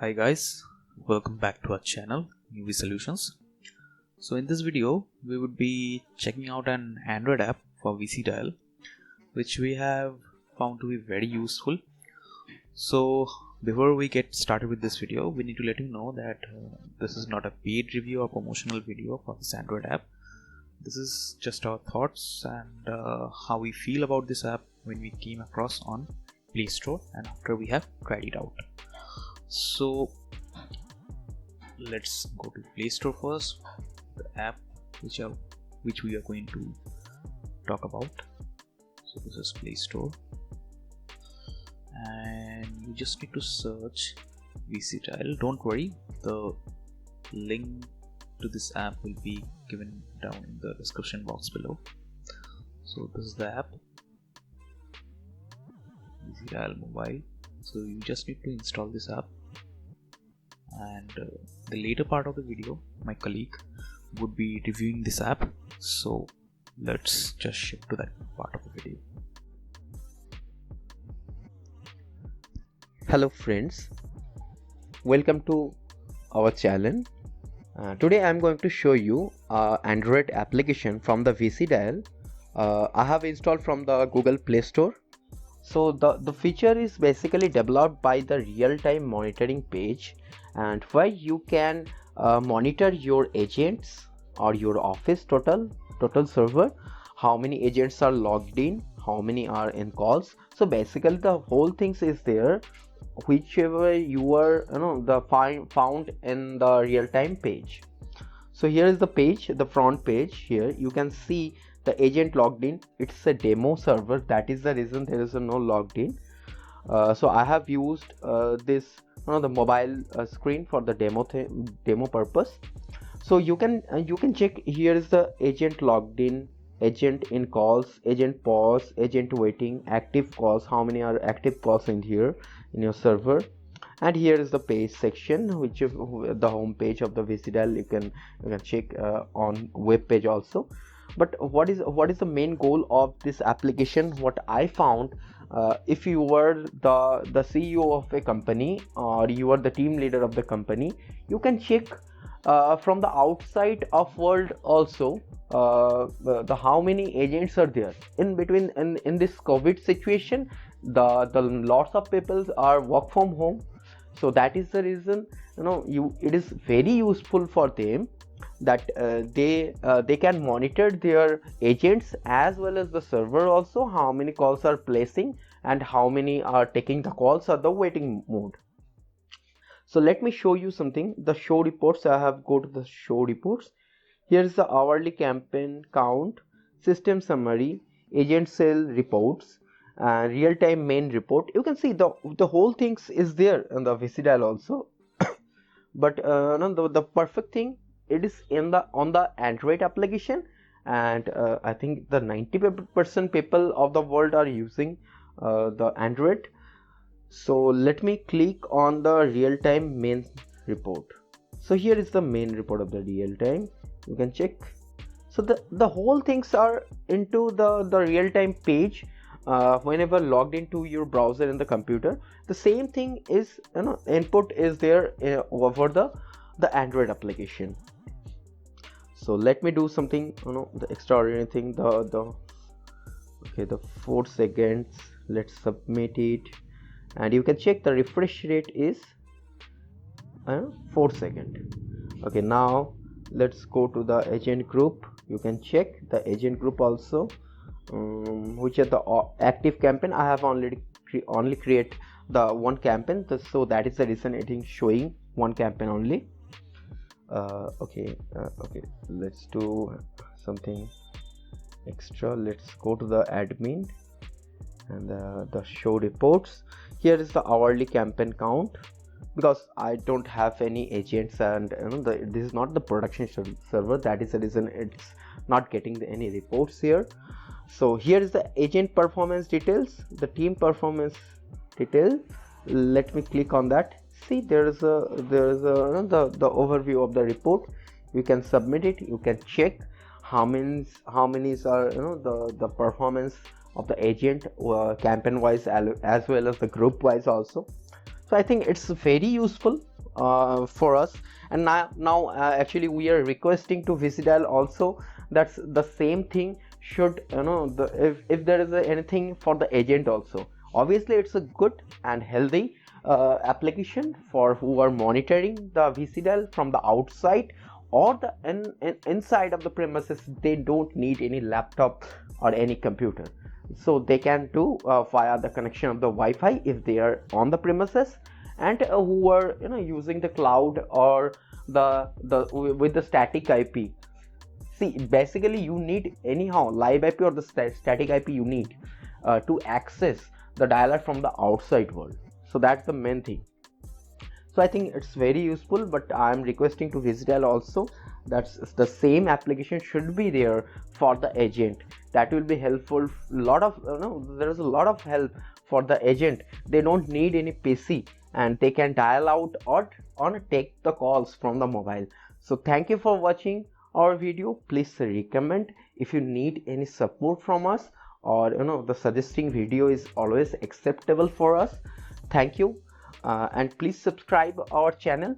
Hi guys, welcome back to our channel UV Solutions. So in this video we would be checking out an Android app for VC Dial which we have found to be very useful. So before we get started with this video, we need to let you know that this is not a paid review or promotional video for this Android app. This is just our thoughts and how we feel about this app when we came across on Play Store and after we have tried it out. So let's go to Play Store first, the app which we are going to talk about. So this is Play Store and you just need to search VC Dial. Don't worry, the link to this app will be given down in the description box below. So this is the app, VC Dial Mobile. So you just need to install this app, and the later part of the video my colleague would be reviewing this app. So let's just shift to that part of the video. Hello friends, welcome to our channel. Today I am going to show you Android application from the VC Dial. I have installed from the Google Play Store. So the feature is basically developed by the real-time monitoring page, and where you can monitor your agents or your office total server, how many agents are logged in, how many are in calls. So basically the whole things is there, whichever you are found in the real-time page. So here is the page, the front page. Here you can see the agent logged in. It's a demo server, that is the reason there is no logged in. So I have used this the mobile screen for the demo purpose. So you can check. Here is the agent logged in, agent in calls, agent pause, agent waiting, active calls, how many are active calls in here in your server. And here is the page section, which is the home page of the VC Dial. You can check on web page also. But what is the main goal of this application? What I found, if you were the CEO of a company or you are the team leader of the company, you can check from the outside of world also the how many agents are there in between. In this COVID situation, the lots of people are work from home. So that is the reason it is very useful for them that they can monitor their agents as well as the server also, how many calls are placing and how many are taking the calls or the waiting mode. So let me show you something. The show reports, I have go to the show reports. Here is the hourly campaign count, system summary, agent sale reports, and real-time main report. You can see the whole things is there in the VC Dial also. But the perfect thing, it is on the Android application, and I think the 90% people of the world are using the Android. So let me click on the real-time main report. So here is the main report of the real-time. You can check. So the whole things are into the real-time page. Whenever logged into your browser in the computer, the same thing is input is there over the Android application. So let me do something the extraordinary thing. The 4 seconds, let's submit it, and you can check the refresh rate is 4 seconds. Okay, now let's go to the agent group. You can check the agent group also, which are the active campaign. I have only create the one campaign, so that is the reason it is showing one campaign only. Okay, let's do something extra. Let's go to the admin and the show reports. Here is the hourly campaign count, because I don't have any agents and this is not the production server, that is the reason it's not getting any reports here. So here is the agent performance details, the team performance detail. Let me click on that. See, there is the overview of the report. You can submit it. You can check how many are the performance of the agent campaign wise as well as the group wise also. So I think it's very useful for us. And now actually we are requesting to VC-Dial also that's the same thing should, if there is anything for the agent also. Obviously it's a good and healthy application for who are monitoring the VC-Dial from the outside or the inside of the premises. They don't need any laptop or any computer, so they can do via the connection of the Wi-Fi if they are on the premises, and who are using the cloud or the with the static IP. See, basically you need anyhow live IP or the static IP you need to access the dialer from the outside world. So that's the main thing. So I think it's very useful, but I'm requesting to VC-Dial also that's the same application should be there for the agent. That will be helpful. Lot of there is a lot of help for the agent. They don't need any PC and they can dial out or take the calls from the mobile. So thank you for watching our video. Please recommend if you need any support from us, or the suggesting video is always acceptable for us. Thank you, and please subscribe our channel.